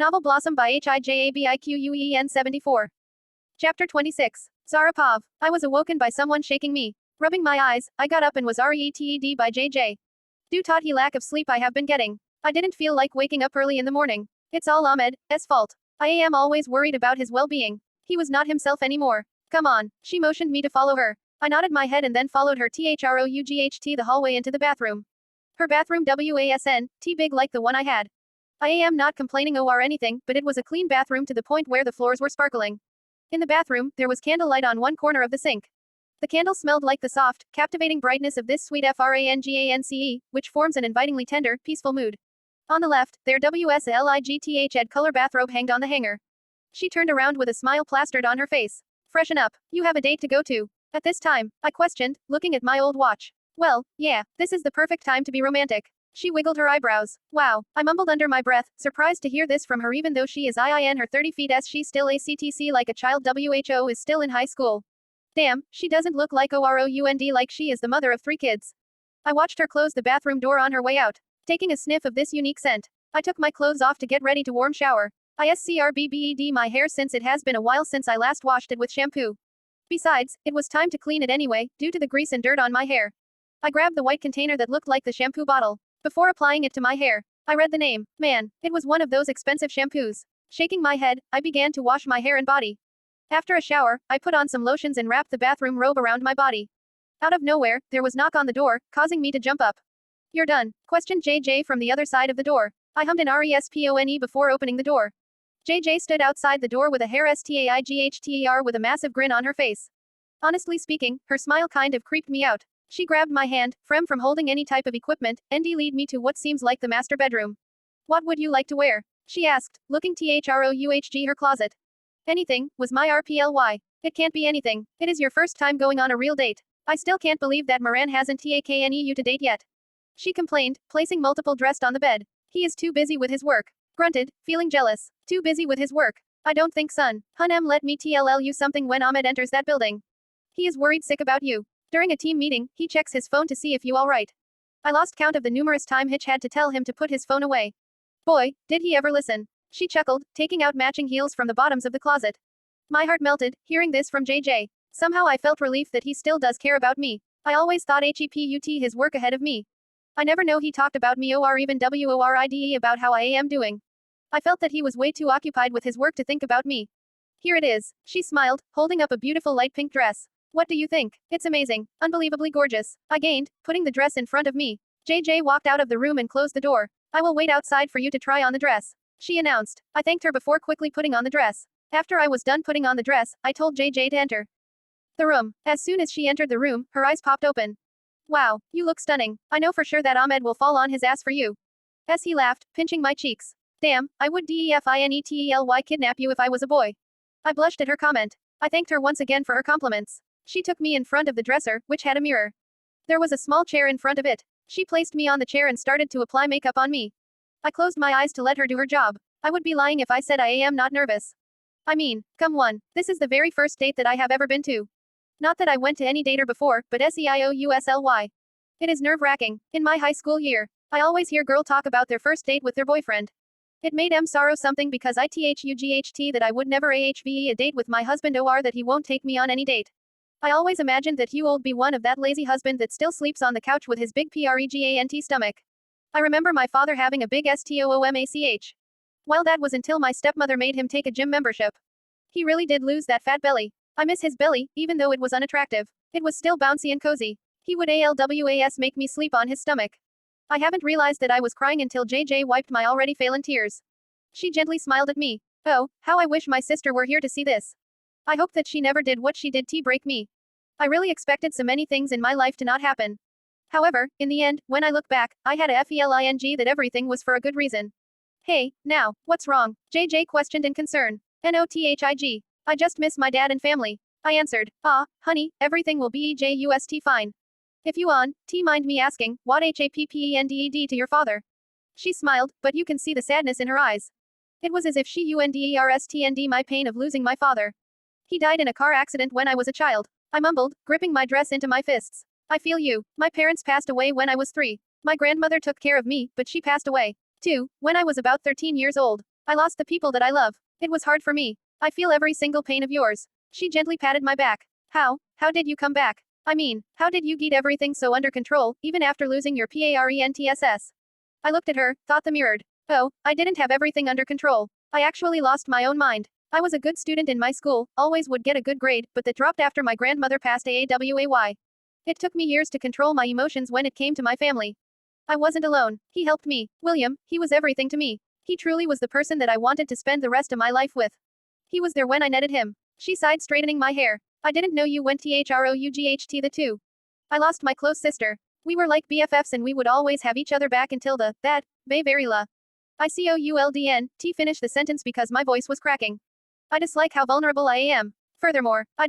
Novel Blossom by HIJABIQUEEN74. Chapter 26. Zarapov. I was awoken by someone shaking me. Rubbing my eyes, I got up and was reted by JJ. Due to the lack of sleep I have been getting, I didn't feel like waking up early in the morning. It's all Ahmed's fault. I am always worried about his well-being. He was not himself anymore. Come on. She motioned me to follow her. I nodded my head and then followed her through the hallway into the bathroom. Her bathroom wasn't big like the one I had. I am not complaining or anything, but it was a clean bathroom to the point where the floors were sparkling. In the bathroom, there was candlelight on one corner of the sink. The candle smelled like the soft, captivating brightness of this sweet frangance, which forms an invitingly tender, peaceful mood. On the left, their WSLIGTH color bathrobe hanged on the hanger. She turned around with a smile plastered on her face. Freshen up. You have a date to go to. At this time, I questioned, looking at my old watch. Well, yeah, this is the perfect time to be romantic. She wiggled her eyebrows. Wow, I mumbled under my breath, surprised to hear this from her even though she is in her 30 feet as she still ACTC like a child WHO is still in high school. Damn, she doesn't look like OROUND like she is the mother of 3 kids. I watched her close the bathroom door on her way out, taking a sniff of this unique scent. I took my clothes off to get ready to warm shower. I scrubbed my hair since it has been a while since I last washed it with shampoo. Besides, it was time to clean it anyway, due to the grease and dirt on my hair. I grabbed the white container that looked like the shampoo bottle. Before applying it to my hair, I read the name. Man, it was one of those expensive shampoos. Shaking my head, I began to wash my hair and body. After a shower, I put on some lotions and wrapped the bathroom robe around my body. Out of nowhere, there was a knock on the door, causing me to jump up. You're done? Questioned JJ from the other side of the door. I hummed an RESPONE before opening the door. JJ stood outside the door with a hair STAIGHTER with a massive grin on her face. Honestly speaking, her smile kind of creeped me out. She grabbed my hand, from holding any type of equipment, and lead me to what seems like the master bedroom. What would you like to wear? She asked, looking throughg her closet. Anything, was my RPLY. It can't be anything. It is your first time going on a real date. I still can't believe that Moran hasn't taken you to date yet. She complained, placing multiple dressed on the bed. He is too busy with his work. Grunted, feeling jealous. Too busy with his work. I don't think son. Hunem let me tell you something when Ahmed enters that building. He is worried sick about you. During a team meeting, he checks his phone to see if you alright. I lost count of the numerous times Hitch had to tell him to put his phone away. Boy, did he ever listen. She chuckled, taking out matching heels from the bottoms of the closet. My heart melted, hearing this from JJ. Somehow I felt relief that he still does care about me. I always thought he put his work ahead of me. I never know he talked about me or even WORIDE about how I am doing. I felt that he was way too occupied with his work to think about me. Here it is. She smiled, holding up a beautiful light pink dress. What do you think? It's amazing. Unbelievably gorgeous. I gained, putting the dress in front of me. JJ walked out of the room and closed the door. I will wait outside for you to try on the dress, she announced. I thanked her before quickly putting on the dress. After I was done putting on the dress, I told JJ to enter the room. As soon as she entered the room, her eyes popped open. Wow, you look stunning. I know for sure that Ahmed will fall on his ass for you. As he laughed, pinching my cheeks. Damn, I would DEFINETELY kidnap you if I was a boy. I blushed at her comment. I thanked her once again for her compliments. She took me in front of the dresser, which had a mirror. There was a small chair in front of it. She placed me on the chair and started to apply makeup on me. I closed my eyes to let her do her job. I would be lying if I said I am not nervous. I mean, come on, this is the very first date that I have ever been to. Not that I went to any dater before, but SEIOUSLY. It is nerve-wracking. In my high school year, I always hear girl talk about their first date with their boyfriend. It made sorrow something because I THUGHT that I would never AHVE a date with my husband or that he won't take me on any date. I always imagined that Hugh'll be one of that lazy husband that still sleeps on the couch with his big PREGANT stomach. I remember my father having a big STOOMACH. Well, that was until my stepmother made him take a gym membership. He really did lose that fat belly. I miss his belly, even though it was unattractive. It was still bouncy and cozy. He would ALWAS make me sleep on his stomach. I haven't realized that I was crying until JJ wiped my already failing tears. She gently smiled at me. Oh, how I wish my sister were here to see this. I hope that she never did what she did to break me. I really expected so many things in my life to not happen. However, in the end, when I look back, I had a feeling that everything was for a good reason. Hey, now, what's wrong? JJ questioned in concern. NOTHIG. I just miss my dad and family. I answered, honey, everything will be just fine. If you mind me asking, what HAPPENDED to your father? She smiled, but you can see the sadness in her eyes. It was as if she understood my pain of losing my father. He died in a car accident when I was a child. I mumbled, gripping my dress into my fists. I feel you. My parents passed away when I was 3. My grandmother took care of me, but she passed away, too, when I was about 13 years old. I lost the people that I love. It was hard for me. I feel every single pain of yours. She gently patted my back. How did you come back? I mean, how did you get everything so under control, even after losing your PARENTSS? I looked at her, thought the mirrored. Oh, I didn't have everything under control. I actually lost my own mind. I was a good student in my school, always would get a good grade, but that dropped after my grandmother passed AAWAY. It took me years to control my emotions when it came to my family. I wasn't alone. He helped me. William, he was everything to me. He truly was the person that I wanted to spend the rest of my life with. He was there when I netted him. She sighed, straightening my hair. I didn't know you went THROUGHT the two. I lost my close sister. We were like BFFs and we would always have each other back until very la. ICOULDN, finish the sentence because my voice was cracking. I dislike how vulnerable I am. Furthermore, I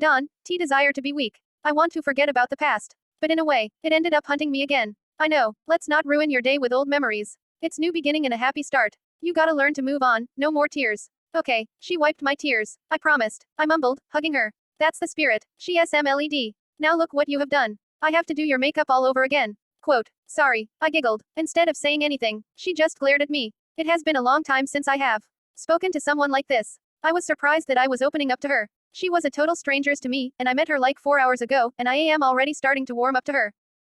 desire to be weak. I want to forget about the past. But in a way, it ended up hunting me again. I know, let's not ruin your day with old memories. It's new beginning and a happy start. You gotta learn to move on, no more tears. Okay, she wiped my tears. I promised. I mumbled, hugging her. That's the spirit. She SMLED. Now look what you have done. I have to do your makeup all over again. Quote, sorry, I giggled. Instead of saying anything, she just glared at me. It has been a long time since I have spoken to someone like this. I was surprised that I was opening up to her. She was a total stranger to me, and I met her like 4 hours ago, and I am already starting to warm up to her.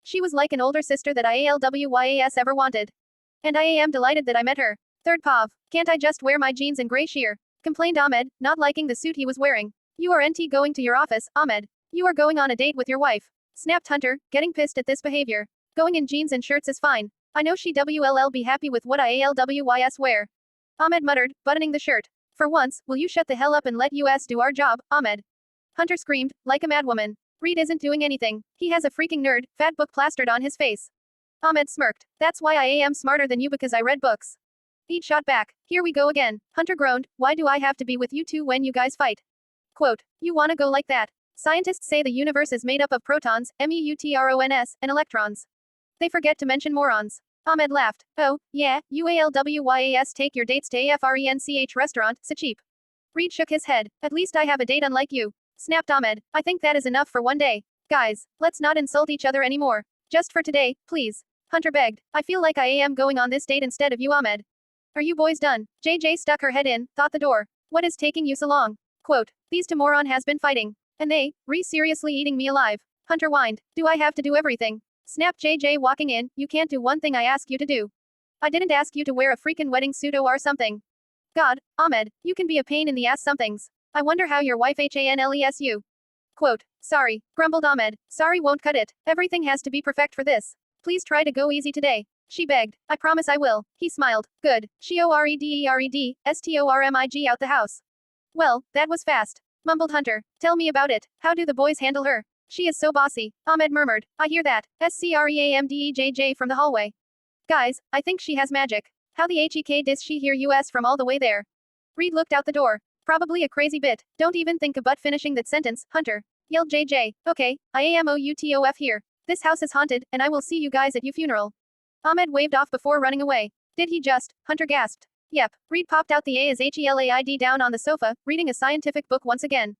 She was like an older sister that IALWYAS ever wanted. And I am delighted that I met her. Third Pav, can't I just wear my jeans and gray sheer? Complained Ahmed, not liking the suit he was wearing. You are NT going to your office, Ahmed. You are going on a date with your wife. Snapped Hunter, getting pissed at this behavior. Going in jeans and shirts is fine. I know she WLL be happy with what IALWYS wear. Ahmed muttered, buttoning the shirt. For once, will you shut the hell up and let us do our job, Ahmed? Hunter screamed, like a madwoman. Reed isn't doing anything. He has a freaking nerd, fat book plastered on his face. Ahmed smirked. That's why I am smarter than you because I read books. Reed shot back. Here we go again. Hunter groaned. Why do I have to be with you two when you guys fight? Quote. You wanna go like that? Scientists say the universe is made up of protons, MEUTRONS, and electrons. They forget to mention morons. Ahmed laughed. Oh, yeah, UALWYAS take your dates to AFRENCH restaurant, so cheap. Reed shook his head. At least I have a date unlike you. Snapped Ahmed. I think that is enough for one day. Guys, let's not insult each other anymore. Just for today, please. Hunter begged. I feel like I am going on this date instead of you, Ahmed. Are you boys done? JJ stuck her head in, thought the door. What is taking you so long? Quote. These two moron has been fighting. And they, seriously eating me alive. Hunter whined. Do I have to do everything? Snapped JJ walking in. You can't do one thing I ask you to do. I didn't ask you to wear a freaking wedding suit or something. God, Ahmed, you can be a pain in the ass somethings. I wonder how your wife HANLESU. Quote. Sorry, grumbled Ahmed. Sorry won't cut it. Everything has to be perfect for this. Please try to go easy today. She begged. I promise I will. He smiled. Good. She OREDERED, STORMIG out the house. Well, that was fast. Mumbled Hunter. Tell me about it. How do the boys handle her? She is so bossy. Ahmed murmured. I hear that. SCREAMDEJJ from the hallway. Guys, I think she has magic. How the HEK does she hear us from all the way there? Reed looked out the door. Probably a crazy bit. Don't even think about finishing that sentence, Hunter. Yelled JJ. Okay, I am OUTOF here. This house is haunted, and I will see you guys at your funeral. Ahmed waved off before running away. Did he just? Hunter gasped. Yep. Reed popped out the A as HELAID down on the sofa, reading a scientific book once again.